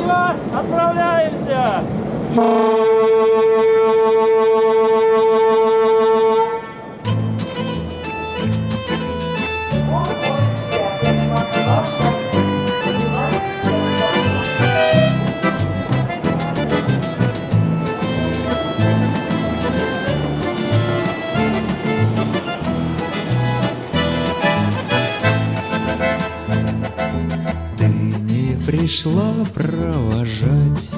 Спасибо, отправляемся! Пришла провожать.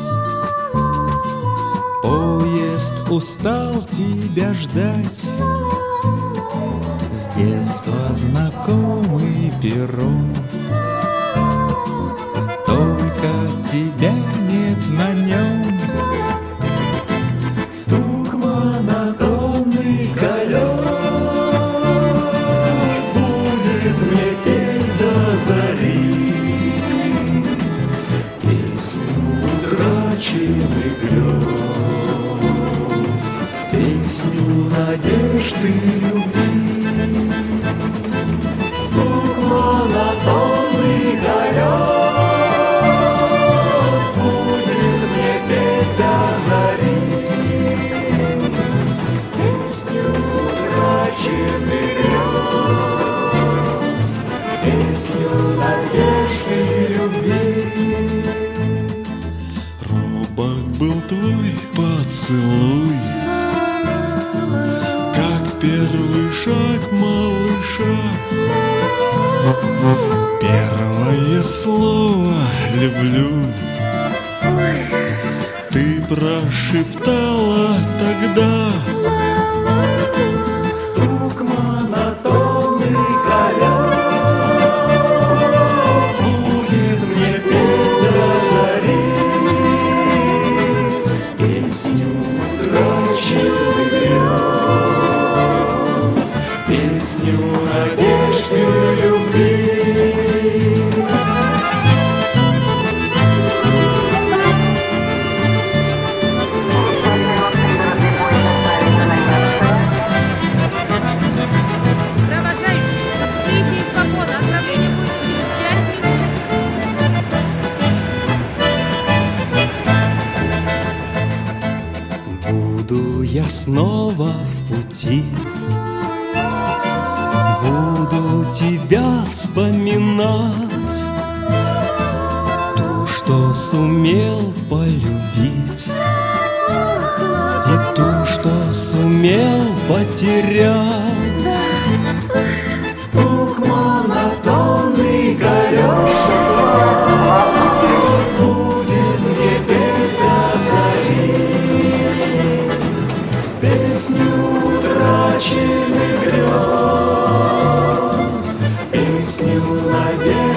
Поезд устал тебя ждать. С детства знакомый перрон, только тебя нет на нем. Стук монотонный колес будет мне петь до зари. Утраченных грез, песню надежды любви. Стук монотонный колес будет мне петь до зари. Песню утраченных грез, песню надежды любви. Был твой поцелуй, как первый шаг малыша. Первое слово «люблю» ты прошептала тогда. Стук монотонный колес будет мне петь до зари. Песню утраченных грез, песню надежды любви. Провожающие, выйдите из вагона, отправление будет через 5 минут. Буду я снова в пути, буду тебя вспоминать, ту, что сумел полюбить, и ту, что сумел потерять. Стук монотонный колес будет мне петь до зари. Песню утраченных грез, песню надежды.